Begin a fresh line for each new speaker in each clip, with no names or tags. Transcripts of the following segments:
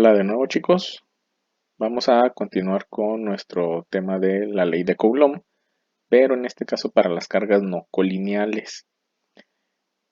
Hola de nuevo chicos, vamos a continuar con nuestro tema de la ley de Coulomb, pero en este caso para las cargas no colineales.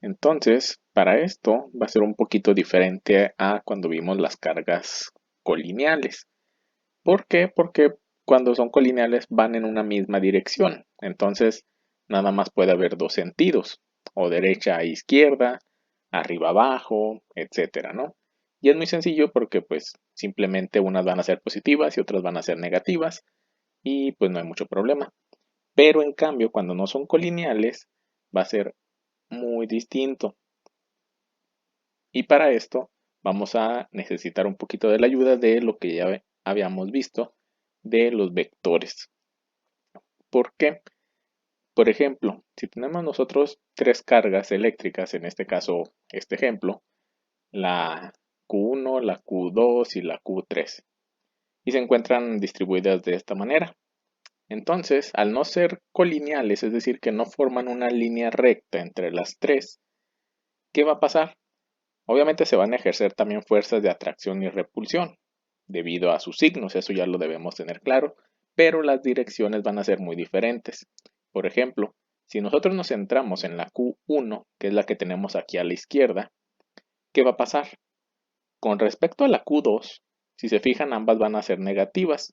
Entonces, para esto va a ser un poquito diferente a cuando vimos las cargas colineales. ¿Por qué? Porque cuando son colineales van en una misma dirección, entonces nada más puede haber dos sentidos, o derecha a izquierda, arriba abajo, etcétera, ¿no? Y es muy sencillo porque pues simplemente unas van a ser positivas y otras van a ser negativas y pues no hay mucho problema. Pero en cambio cuando no son colineales va a ser muy distinto. Y para esto vamos a necesitar un poquito de la ayuda de lo que ya habíamos visto de los vectores. ¿Por qué? Por ejemplo, si tenemos nosotros tres cargas eléctricas, en este caso, este ejemplo, la Q1, la Q2 y la Q3, y se encuentran distribuidas de esta manera. Entonces, al no ser colineales, es decir, que no forman una línea recta entre las tres, ¿qué va a pasar? Obviamente se van a ejercer también fuerzas de atracción y repulsión, debido a sus signos, eso ya lo debemos tener claro, pero las direcciones van a ser muy diferentes. Por ejemplo, si nosotros nos centramos en la Q1, que es la que tenemos aquí a la izquierda, ¿qué va a pasar? Con respecto a la Q2, si se fijan, ambas van a ser negativas,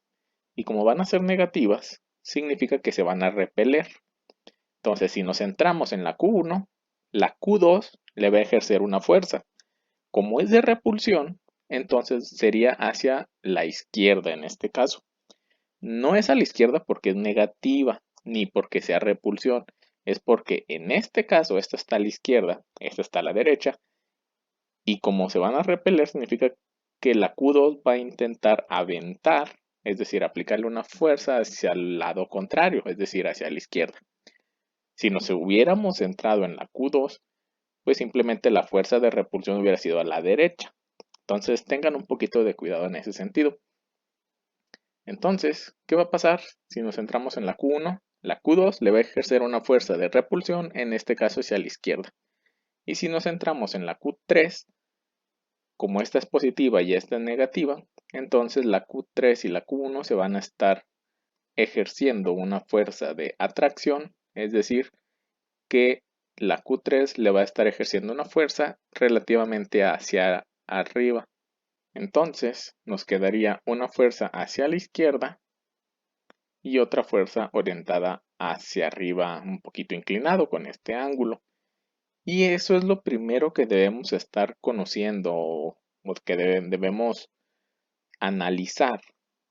y como van a ser negativas, significa que se van a repeler. Entonces, si nos centramos en la Q1, la Q2 le va a ejercer una fuerza. Como es de repulsión, entonces sería hacia la izquierda en este caso. No es a la izquierda porque es negativa, ni porque sea repulsión. Es porque en este caso esta está a la izquierda, esta está a la derecha, y como se van a repeler, significa que la Q2 va a intentar aventar, es decir, aplicarle una fuerza hacia el lado contrario, es decir, hacia la izquierda. Si nos hubiéramos centrado en la Q2, pues simplemente la fuerza de repulsión hubiera sido a la derecha. Entonces tengan un poquito de cuidado en ese sentido. Entonces, ¿qué va a pasar si nos centramos en la Q1? La Q2 le va a ejercer una fuerza de repulsión, en este caso hacia la izquierda. Y si nos centramos en la Q3, como esta es positiva y esta es negativa, entonces la Q3 y la Q1 se van a estar ejerciendo una fuerza de atracción, es decir, que la Q3 le va a estar ejerciendo una fuerza relativamente hacia arriba. Entonces nos quedaría una fuerza hacia la izquierda y otra fuerza orientada hacia arriba, un poquito inclinado con este ángulo. Y eso es lo primero que debemos estar conociendo o que debemos analizar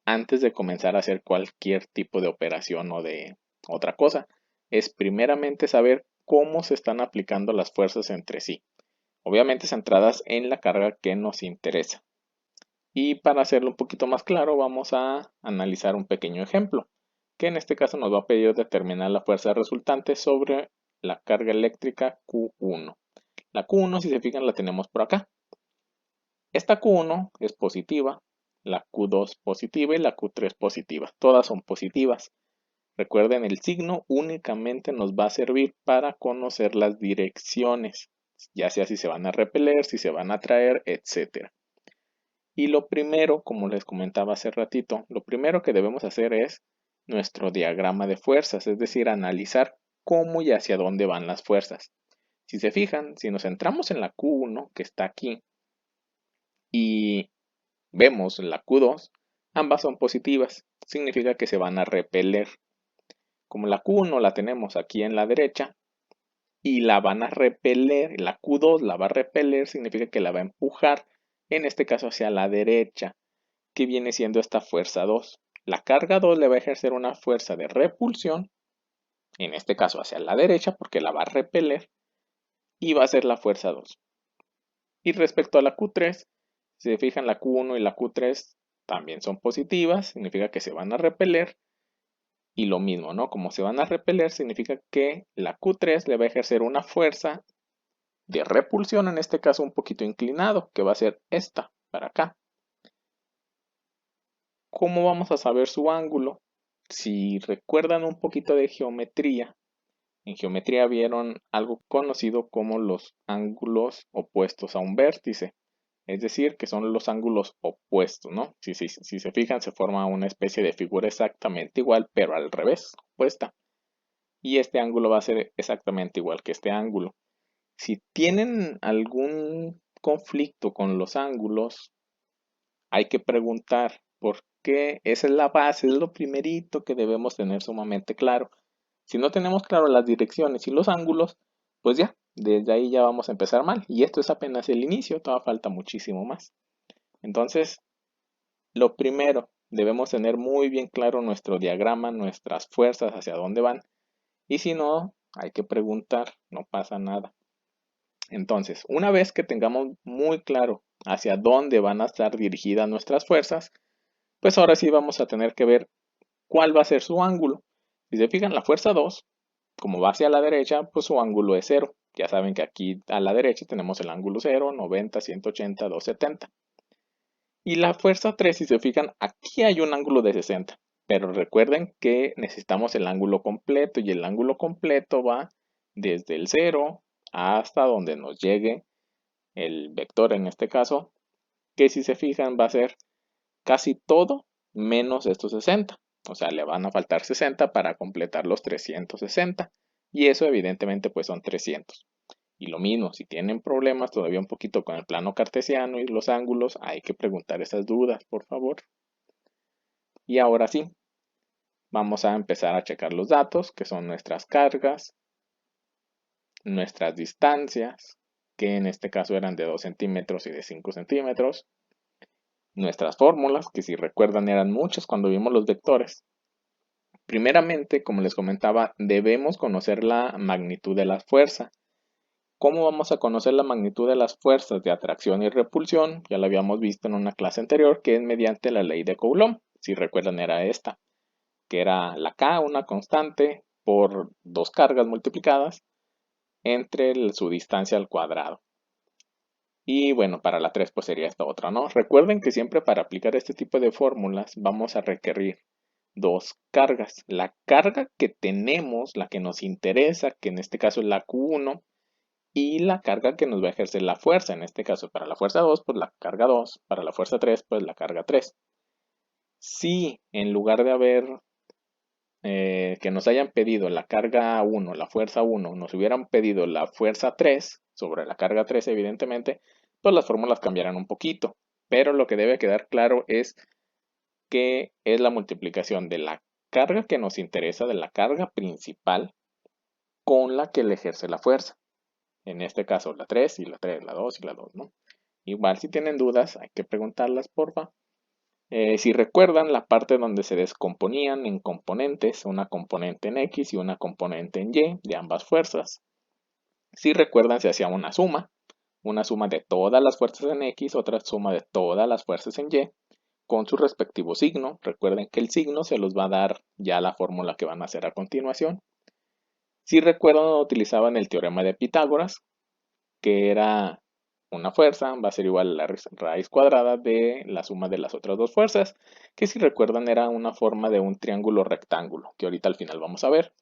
antes de comenzar a hacer cualquier tipo de operación o de otra cosa. Es primeramente saber cómo se están aplicando las fuerzas entre sí. Obviamente centradas en la carga que nos interesa. Y para hacerlo un poquito más claro, vamos a analizar un pequeño ejemplo, que en este caso nos va a pedir determinar la fuerza resultante sobre la carga eléctrica Q1. La Q1, si se fijan, la tenemos por acá. Esta Q1 es positiva, la Q2 positiva y la Q3 positiva. Todas son positivas. Recuerden, el signo únicamente nos va a servir para conocer las direcciones, ya sea si se van a repeler, si se van a atraer, etc. Y lo primero, como les comentaba hace ratito, lo primero que debemos hacer es nuestro diagrama de fuerzas, es decir, analizar cómo y hacia dónde van las fuerzas. Si se fijan, si nos centramos en la Q1 que está aquí y vemos la Q2, ambas son positivas, significa que se van a repeler. Como la Q1 la tenemos aquí en la derecha y la van a repeler, la Q2 la va a repeler, significa que la va a empujar, en este caso hacia la derecha, que viene siendo esta fuerza 2. La carga 2 le va a ejercer una fuerza de repulsión, en este caso hacia la derecha, porque la va a repeler, y va a ser la fuerza 2. Y respecto a la Q3, si se fijan, la Q1 y la Q3 también son positivas, significa que se van a repeler, y lo mismo, ¿no? Como se van a repeler, significa que la Q3 le va a ejercer una fuerza de repulsión, en este caso un poquito inclinado, que va a ser esta, para acá. ¿Cómo vamos a saber su ángulo? Si recuerdan un poquito de geometría, en geometría vieron algo conocido como los ángulos opuestos a un vértice. Es decir, que son los ángulos opuestos, ¿no? Si se fijan, se forma una especie de figura exactamente igual, pero al revés, opuesta. Y este ángulo va a ser exactamente igual que este ángulo. Si tienen algún conflicto con los ángulos, hay que preguntar por qué. Esa es la base, es lo primerito que debemos tener sumamente claro. Si no tenemos claro las direcciones y los ángulos, pues ya, desde ahí ya vamos a empezar mal. Y esto es apenas el inicio, todavía falta muchísimo más. Entonces, lo primero, debemos tener muy bien claro nuestro diagrama, nuestras fuerzas, hacia dónde van. Y si no, hay que preguntar, no pasa nada. Entonces, una vez que tengamos muy claro hacia dónde van a estar dirigidas nuestras fuerzas, pues ahora sí vamos a tener que ver cuál va a ser su ángulo. Si se fijan, la fuerza 2, como va hacia la derecha, pues su ángulo es 0. Ya saben que aquí a la derecha tenemos el ángulo 0, 90, 180, 270. Y la fuerza 3, si se fijan, aquí hay un ángulo de 60. Pero recuerden que necesitamos el ángulo completo y el ángulo completo va desde el 0 hasta donde nos llegue el vector en este caso, que si se fijan va a ser casi todo menos estos 60. O sea, le van a faltar 60 para completar los 360. Y eso evidentemente pues son 300. Y lo mismo, si tienen problemas todavía un poquito con el plano cartesiano y los ángulos, hay que preguntar esas dudas, por favor. Y ahora sí, vamos a empezar a checar los datos, que son nuestras cargas, nuestras distancias, que en este caso eran de 2 centímetros y de 5 centímetros, nuestras fórmulas, que si recuerdan eran muchas cuando vimos los vectores. Primeramente, como les comentaba, debemos conocer la magnitud de la fuerza. ¿Cómo vamos a conocer la magnitud de las fuerzas de atracción y repulsión? Ya lo habíamos visto en una clase anterior, que es mediante la ley de Coulomb. Si recuerdan era esta, que era la K, una constante, por dos cargas multiplicadas entre su distancia al cuadrado. Y bueno, para la 3 pues sería esta otra, ¿no? Recuerden que siempre para aplicar este tipo de fórmulas vamos a requerir dos cargas. La carga que tenemos, la que nos interesa, que en este caso es la Q1, y la carga que nos va a ejercer la fuerza. En este caso, para la fuerza 2, pues la carga 2, para la fuerza 3, pues la carga 3. Si en lugar de haber que nos hayan pedido la carga 1, la fuerza 1, nos hubieran pedido la fuerza 3 sobre la carga 3, evidentemente, pues las fórmulas cambiarán un poquito. Pero lo que debe quedar claro es que es la multiplicación de la carga que nos interesa, de la carga principal, con la que le ejerce la fuerza. En este caso, la 3 y la 3, la 2 y la 2, ¿no? Igual si tienen dudas, hay que preguntarlas, porfa. Si recuerdan la parte donde se descomponían en componentes, una componente en X y una componente en Y de ambas fuerzas. Si recuerdan, se hacía una suma de todas las fuerzas en X, otra suma de todas las fuerzas en Y, con su respectivo signo. Recuerden que el signo se los va a dar ya la fórmula que van a hacer a continuación. Si recuerdan, utilizaban el teorema de Pitágoras, que era una fuerza va a ser igual a la raíz cuadrada de la suma de las otras dos fuerzas, que si recuerdan era una forma de un triángulo rectángulo, que ahorita al final vamos a ver.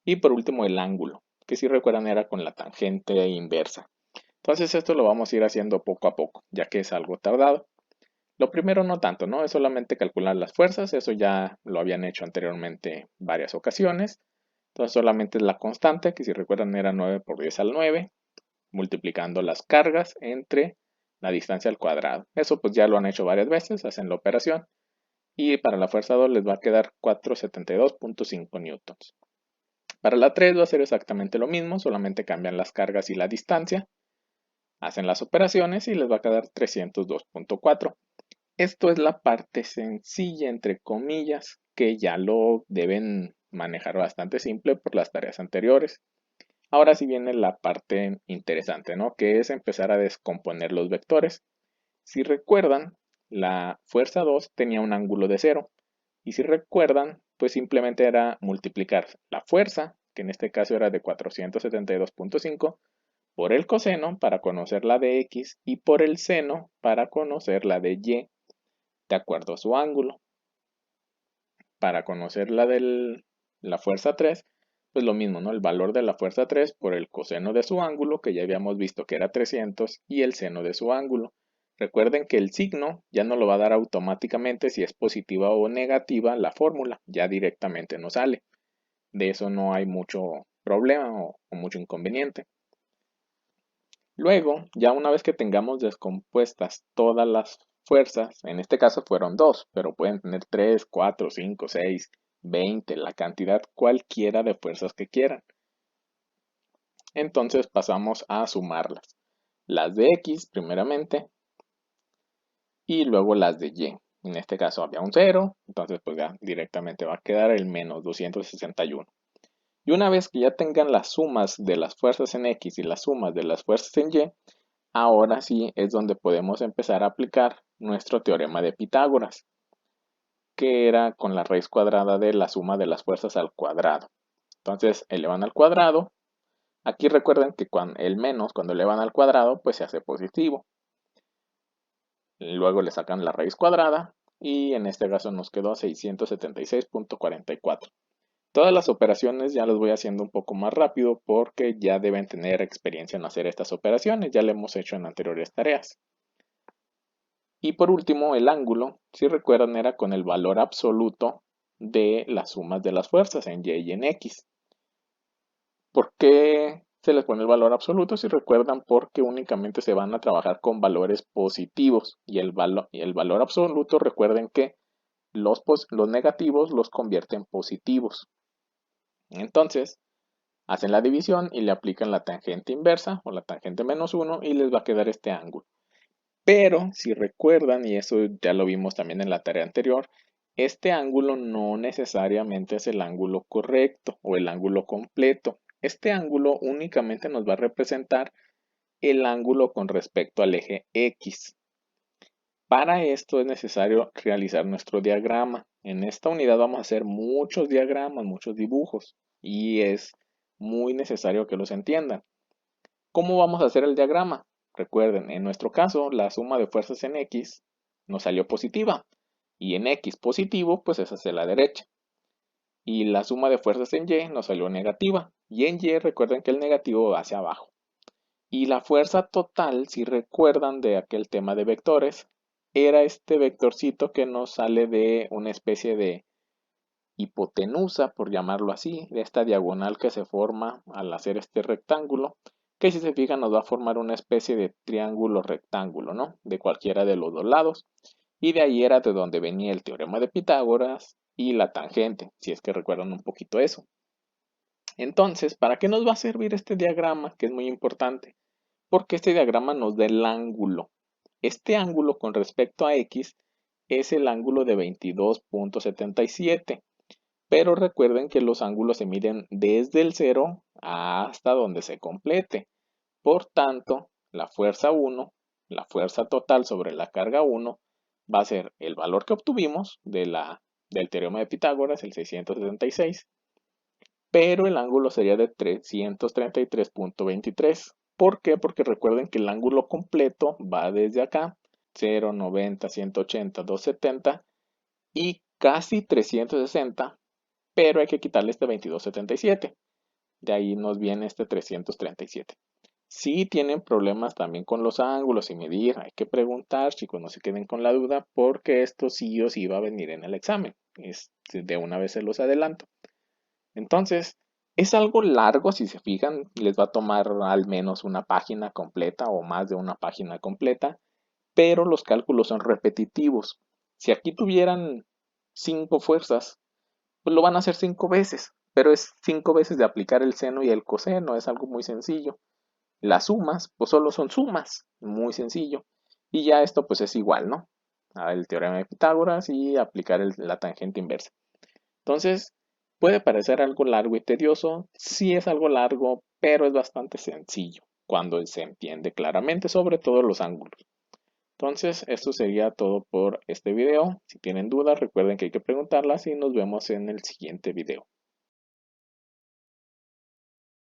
Y por último el ángulo, que si recuerdan era con la tangente inversa. Entonces esto lo vamos a ir haciendo poco a poco, ya que es algo tardado. Lo primero no tanto, ¿no? Es solamente calcular las fuerzas, eso ya lo habían hecho anteriormente varias ocasiones. Entonces solamente es la constante, que si recuerdan era 9 por 10 al 9, multiplicando las cargas entre la distancia al cuadrado. Eso pues ya lo han hecho varias veces, hacen la operación. Y para la fuerza 2 les va a quedar 472.5 newtons. Para la 3 va a ser exactamente lo mismo, solamente cambian las cargas y la distancia. Hacen las operaciones y les va a quedar 302.4. Esto es la parte sencilla, entre comillas, que ya lo deben manejar bastante simple por las tareas anteriores. Ahora sí viene la parte interesante, ¿no? Que es empezar a descomponer los vectores. Si recuerdan, la fuerza 2 tenía un ángulo de 0. Y si recuerdan, pues simplemente era multiplicar la fuerza, que en este caso era de 472.5, por el coseno para conocer la de x y por el seno para conocer la de y, de acuerdo a su ángulo. Para conocer la de la fuerza 3, pues lo mismo, ¿no? El valor de la fuerza 3 por el coseno de su ángulo, que ya habíamos visto que era 300, y el seno de su ángulo, Recuerden que el signo ya no lo va a dar automáticamente si es positiva o negativa la fórmula, ya directamente nos sale. De eso no hay mucho problema o mucho inconveniente. Luego, ya una vez que tengamos descompuestas todas las fuerzas, en este caso fueron 2, pero pueden tener 3, 4, 5, 6, 20, la cantidad cualquiera de fuerzas que quieran. Entonces pasamos a sumarlas. Las de X primeramente y luego las de Y. En este caso había un 0, entonces pues ya directamente va a quedar el menos 261. Y una vez que ya tengan las sumas de las fuerzas en X y las sumas de las fuerzas en Y, ahora sí es donde podemos empezar a aplicar nuestro teorema de Pitágoras, que era con la raíz cuadrada de la suma de las fuerzas al cuadrado. Entonces elevan al cuadrado. Aquí recuerden que el menos, cuando elevan al cuadrado, pues se hace positivo. Luego le sacan la raíz cuadrada y en este caso nos quedó 676.44. Todas las operaciones ya las voy haciendo un poco más rápido porque ya deben tener experiencia en hacer estas operaciones, ya lo hemos hecho en anteriores tareas. Y por último, el ángulo, si recuerdan, era con el valor absoluto de las sumas de las fuerzas en Y y en X. ¿Por qué se les pone el valor absoluto? Si recuerdan, porque únicamente se van a trabajar con valores positivos y el valor absoluto, recuerden que los negativos los convierte en positivos. Entonces, hacen la división y le aplican la tangente inversa o la tangente menos 1 y les va a quedar este ángulo. Pero si recuerdan, y eso ya lo vimos también en la tarea anterior, este ángulo no necesariamente es el ángulo correcto o el ángulo completo. Este ángulo únicamente nos va a representar el ángulo con respecto al eje X. Para esto es necesario realizar nuestro diagrama. En esta unidad vamos a hacer muchos diagramas, muchos dibujos y es muy necesario que los entiendan. ¿Cómo vamos a hacer el diagrama? Recuerden, en nuestro caso, la suma de fuerzas en X nos salió positiva y en X positivo, pues es hacia la derecha. Y la suma de fuerzas en Y nos salió negativa y en Y recuerden que el negativo va hacia abajo. Y la fuerza total, si recuerdan de aquel tema de vectores, era este vectorcito que nos sale de una especie de hipotenusa, por llamarlo así, de esta diagonal que se forma al hacer este rectángulo, que si se fijan nos va a formar una especie de triángulo rectángulo, ¿no? De cualquiera de los dos lados. Y de ahí era de donde venía el teorema de Pitágoras y la tangente, si es que recuerdan un poquito eso. Entonces, ¿para qué nos va a servir este diagrama? Que es muy importante. Porque este diagrama nos da el ángulo. Este ángulo con respecto a X es el ángulo de 22.77. Pero recuerden que los ángulos se miden desde el 0 hasta donde se complete. Por tanto, la fuerza 1, la fuerza total sobre la carga 1, va a ser el valor que obtuvimos del teorema de Pitágoras, el 676, pero el ángulo sería de 333.23. ¿Por qué? Porque recuerden que el ángulo completo va desde acá, 0, 90, 180, 270 y casi 360, pero hay que quitarle este 22.77. De ahí nos viene este 337. Si tienen problemas también con los ángulos y medir, hay que preguntar, chicos, no se queden con la duda, porque esto sí o sí va a venir en el examen. De una vez se los adelanto. Entonces, es algo largo, si se fijan, les va a tomar al menos una página completa o más de una página completa, pero los cálculos son repetitivos. Si aquí tuvieran 5 fuerzas, pues lo van a hacer 5 veces, pero es 5 veces de aplicar el seno y el coseno, es algo muy sencillo. Las sumas, pues solo son sumas, muy sencillo. Y ya esto pues es igual, ¿no? El teorema de Pitágoras y aplicar la tangente inversa. Entonces, puede parecer algo largo y tedioso, sí es algo largo, pero es bastante sencillo cuando se entiende claramente, sobre todo los ángulos. Entonces, esto sería todo por este video. Si tienen dudas, recuerden que hay que preguntarlas y nos vemos en el siguiente video.